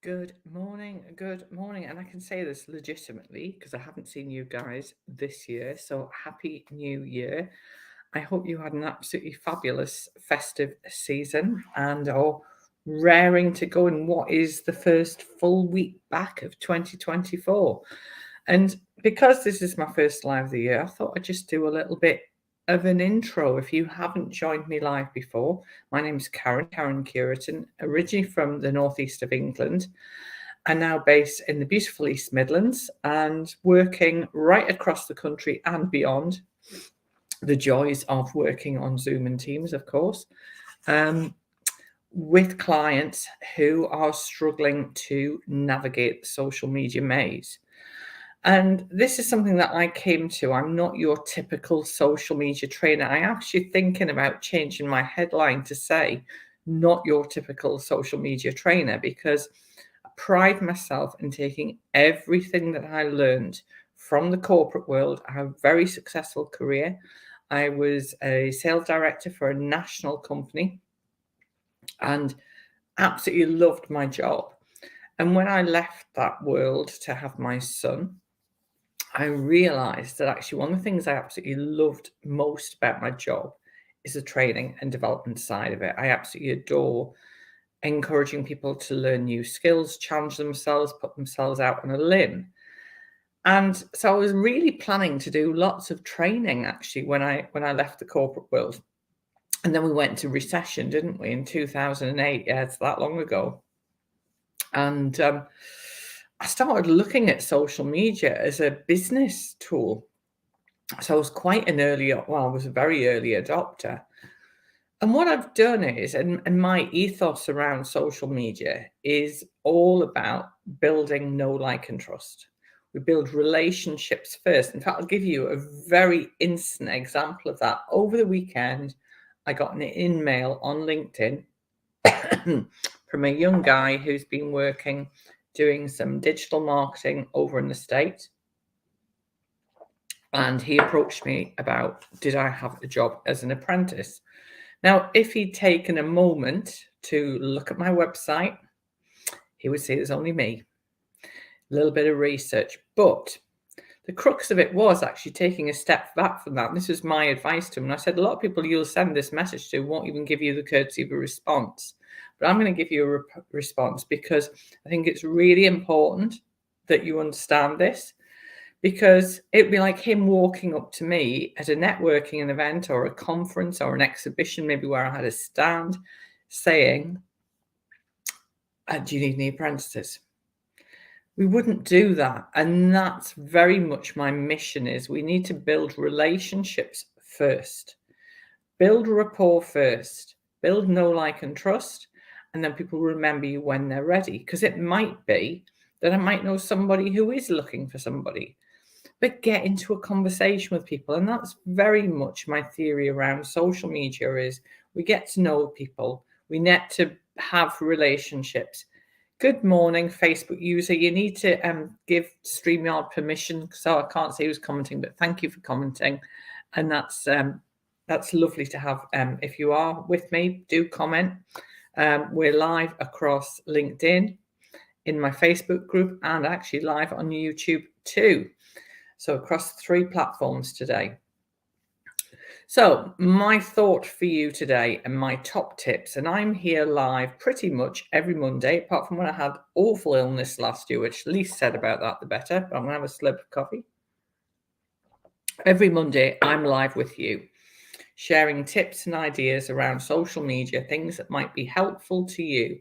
Good morning, good morning. And I can say this legitimately because I haven't seen you guys this year. So happy new year. I hope you had an absolutely fabulous festive season and are raring to go in what is the first full week back of 2024. And because this is my first live of the year, I thought I'd just do a little bit of an intro. If you haven't joined me live before, my name is Karen Curitan, originally from the northeast of England, and now based in the beautiful East Midlands and working right across the country and beyond. The joys of working on Zoom and Teams, of course, um, with clients who are struggling to navigate the social media maze. And this is something that I came to. I'm not your typical social media trainer. I actually thinking about changing my headline to say, not your typical social media trainer, because I pride myself in taking everything that I learned from the corporate world. I have a very successful career. I was a sales director for a national company and absolutely loved my job. And when I left that world to have my son, I realized that actually one of the things I absolutely loved most about my job is the training and development side of it. I absolutely adore encouraging people to learn new skills, challenge themselves, put themselves out on a limb. And so I was really planning to do lots of training actually when I left the corporate world. And then we went into recession, didn't we, in 2008? Yeah, it's that long ago. And I started looking at social media as a business tool. So I was quite an I was a very early adopter. And what I've done is, and my ethos around social media is all about building know, like, and trust. We build relationships first. In fact, I'll give you a very instant example of that. Over the weekend, I got an email on LinkedIn from a young guy who's been working doing some digital marketing over in the States. And he approached me about, did I have a job as an apprentice? Now, if he'd taken a moment to look at my website, he would see there's only me, a little bit of research. But the crux of it was actually taking a step back from that. And this was my advice to him. And I said, a lot of people you'll send this message to won't even give you the courtesy of a response. But I'm going to give you a response because I think it's really important that you understand this. Because it'd be like him walking up to me at a networking event or a conference or an exhibition, maybe where I had a stand, saying, do you need any apprentices? We wouldn't do that. And that's very much my mission is we need to build relationships first, build rapport first, build know, like, and trust. And then people remember you when they're ready. Because it might be that I might know somebody who is looking for somebody, but get into a conversation with people. And that's very much my theory around social media is we get to know people, we need to have relationships. Good morning, Facebook user. You need to give StreamYard permission, so I can't see who's commenting, but thank you for commenting. And that's lovely to have. If you are with me, do comment. We're live across LinkedIn, in my Facebook group, and actually live on YouTube too. So across 3 platforms today. So my thought for you today and my top tips, and I'm here live pretty much every Monday, apart from when I had awful illness last year, which least said about that, the better. But I'm going to have a slurp of coffee. Every Monday, I'm live with you, sharing tips and ideas around social media, things that might be helpful to you.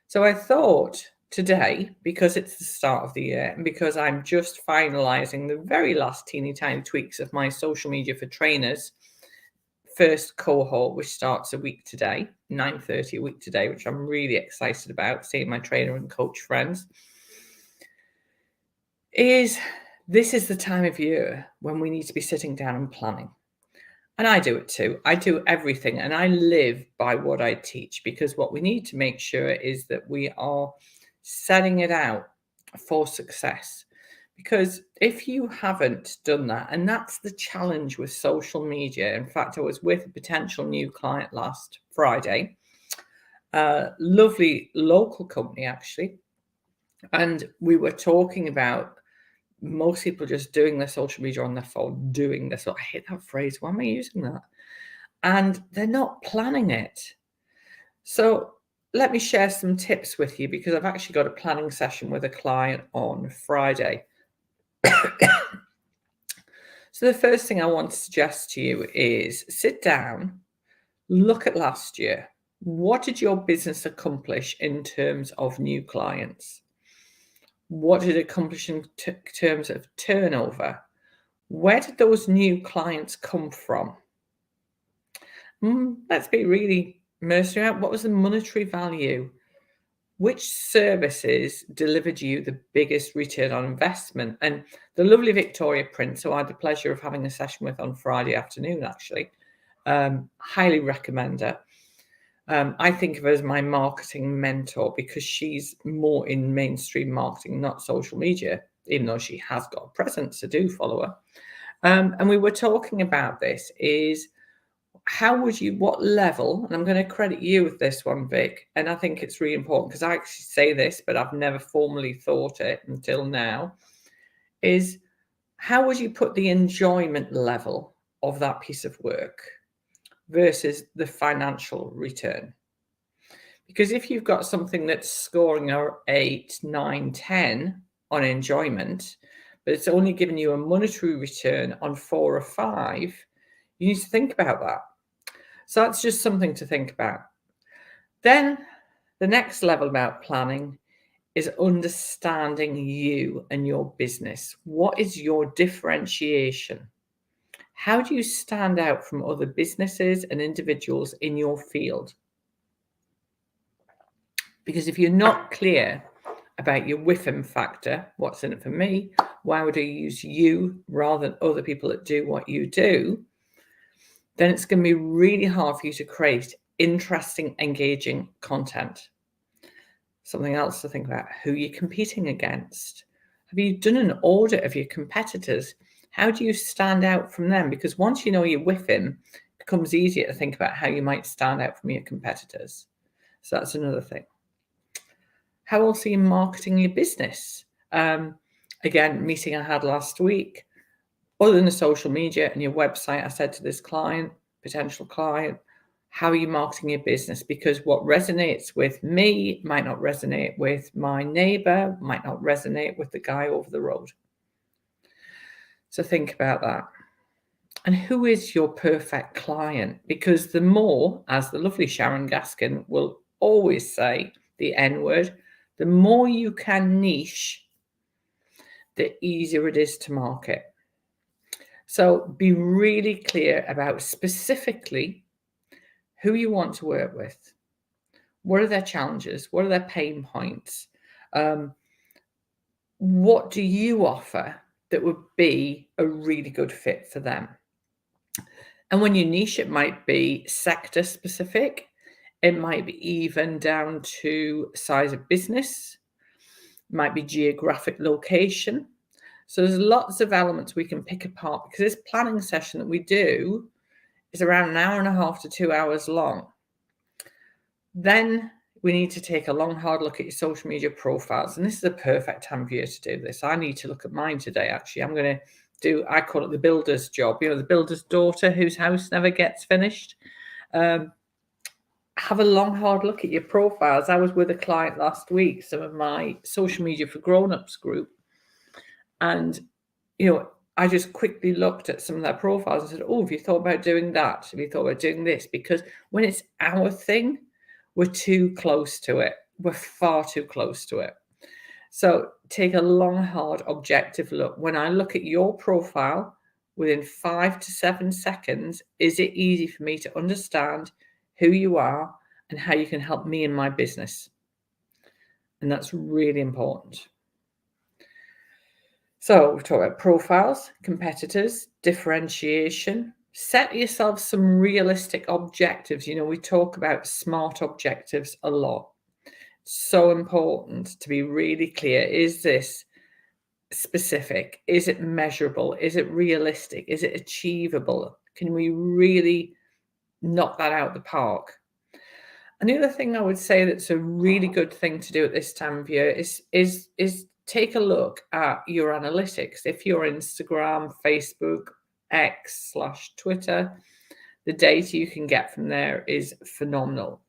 So I thought today, because it's the start of the year and because I'm just finalizing the very last teeny tiny tweaks of my social media for trainers first cohort, which starts a week today, 9:30 a week today, which I'm really excited about, seeing my trainer and coach friends, is this is the time of year when we need to be sitting down and planning. And I do it too. I do everything and I live by what I teach, because what we need to make sure is that we are setting it out for success. Because if you haven't done that, and that's the challenge with social media. In fact, I was with a potential new client last Friday, a lovely local company actually, and we were talking about most people just doing their social media on their phone, doing this. I hate that phrase. Why am I using that? And they're not planning it. So let me share some tips with you because I've actually got a planning session with a client on Friday. So the first thing I want to suggest to you is sit down, look at last year. What did your business accomplish in terms of new clients? What did it accomplish in terms of turnover? Where did those new clients come from? Let's be really mercenary out. What was the monetary value? Which services delivered you the biggest return on investment? And the lovely Victoria Prince, who I had the pleasure of having a session with on Friday afternoon, actually, highly recommend her. I think of her as my marketing mentor because she's more in mainstream marketing, not social media, even though she has got a presence. So do follow her. And we were talking about this is what level, and I'm going to credit you with this one, Vic, and I think it's really important because I actually say this, but I've never formally thought it until now, is how would you put the enjoyment level of that piece of work versus the financial return? Because if you've got something that's scoring a 8, 9, 10 on enjoyment, but it's only giving you a monetary return on 4 or 5, you need to think about that. So that's just something to think about. Then the next level about planning is understanding you and your business. What is your differentiation? How do you stand out from other businesses and individuals in your field? Because if you're not clear about your WIFM factor, what's in it for me, why would I use you rather than other people that do what you do, then it's going to be really hard for you to create interesting, engaging content. Something else to think about, who you're competing against. Have you done an audit of your competitors? How do you stand out from them? Because once you know you're with them, it becomes easier to think about how you might stand out from your competitors. So that's another thing. How else are you marketing your business? Again, meeting I had last week, other than the social media and your website, I said to this client, potential client, how are you marketing your business? Because what resonates with me might not resonate with my neighbor, might not resonate with the guy over the road. So think about that. And who is your perfect client? Because the more, as the lovely Sharon Gaskin will always say, the N word, the more you can niche, the easier it is to market. So be really clear about specifically who you want to work with. What are their challenges? What are their pain points? What do you offer that would be a really good fit for them? And when you niche, it might be sector specific. It might be even down to size of business. It might be geographic location. So there's lots of elements we can pick apart because this planning session that we do is around an hour and a half to 2 hours long. Then we need to take a long, hard look at your social media profiles. And this is a perfect time for you to do this. I need to look at mine today, actually. I'm going to do, I call it the builder's job, the builder's daughter whose house never gets finished. Have a long, hard look at your profiles. I was with a client last week, some of my social media for grown-ups group. And, I just quickly looked at some of their profiles and said, oh, have you thought about doing that? Have you thought about doing this? Because when it's our thing, we're too close to it. We're far too close to it. So take a long, hard, objective look. When I look at your profile, within 5 to 7 seconds, is it easy for me to understand who you are and how you can help me in my business? And that's really important. So we've talked about profiles, competitors, differentiation. Set yourself some realistic objectives. We talk about SMART objectives a lot. So important to be really clear. Is this specific? Is it measurable? Is it realistic? Is it achievable? Can we really knock that out the park? And the other thing I would say that's a really good thing to do at this time of year is take a look at your analytics. If you're Instagram, Facebook, X/Twitter, the data you can get from there is phenomenal.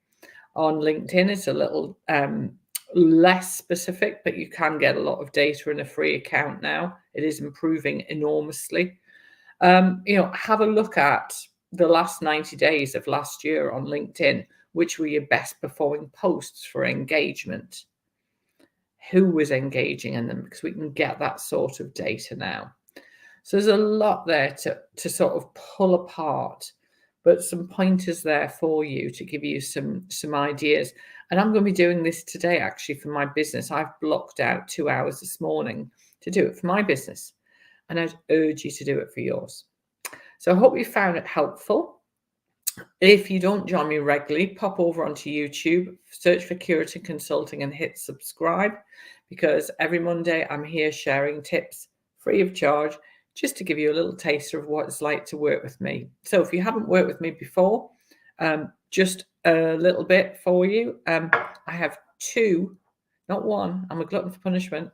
On LinkedIn, it's a little less specific, but you can get a lot of data in a free account now. It is improving enormously. Have a look at the last 90 days of last year on LinkedIn. Which were your best performing posts for engagement? Who was engaging in them? Because we can get that sort of data now. So there's a lot there to sort of pull apart, but some pointers there for you to give you some ideas. And I'm going to be doing this today, actually, for my business. I've blocked out 2 hours this morning to do it for my business. And I'd urge you to do it for yours. So I hope you found it helpful. If you don't join me regularly, pop over onto YouTube, search for Curitin Consulting and hit subscribe, because every Monday I'm here sharing tips free of charge, just to give you a little taster of what it's like to work with me. So if you haven't worked with me before, just a little bit for you. I have 2, not 1, I'm a glutton for punishment,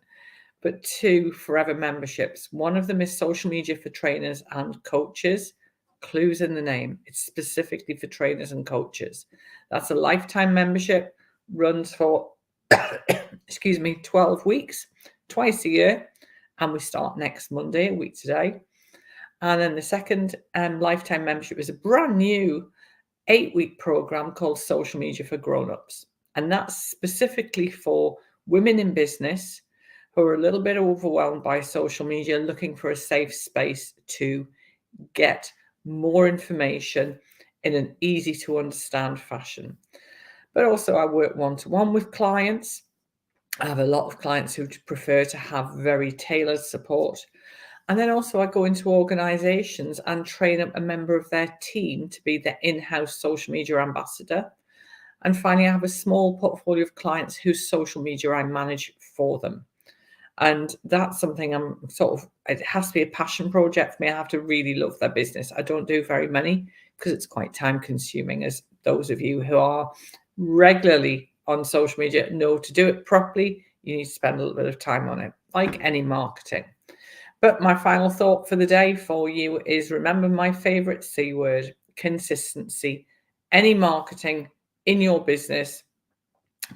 but 2 forever memberships. One of them is social media for trainers and coaches. Clues in the name. It's specifically for trainers and coaches. That's a lifetime membership, runs for 12 weeks, twice a year, and we start next Monday, a week today. And then the second lifetime membership is a brand new 8-week program called Social Media for Grown-ups, and that's specifically for women in business who are a little bit overwhelmed by social media, looking for a safe space to get more information in an easy to understand fashion. But also I work one-to-one with clients. I have a lot of clients who prefer to have very tailored support. And then also I go into organizations and train up a member of their team to be their in-house social media ambassador. And finally, I have a small portfolio of clients whose social media I manage for them. And that's something it has to be a passion project for me. I have to really love their business. I don't do very many because it's quite time consuming, as those of you who are regularly on social media know. To do it properly, you need to spend a little bit of time on it, like any marketing. But my final thought for the day for you is, remember my favorite C word, consistency. Any marketing in your business,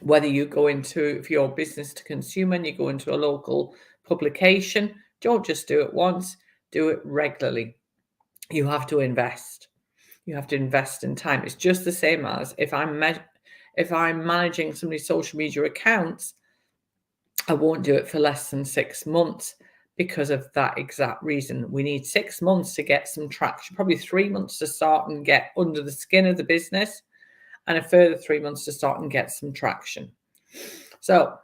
whether you go into, if you're business to consumer and you go into a local publication, don't just do it once, do it regularly. You have to invest. You have to invest in time. It's just the same as if I'm managing somebody's social media accounts, I won't do it for less than 6 months because of that exact reason. We need 6 months to get some traction, probably 3 months to start and get under the skin of the business, and a further 3 months to start and get some traction. So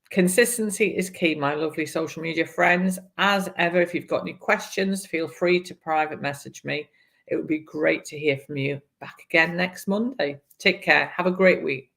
consistency is key, my lovely social media friends. As ever, if you've got any questions, feel free to private message me. It would be great to hear from you. Back again next Monday. Take care. Have a great week.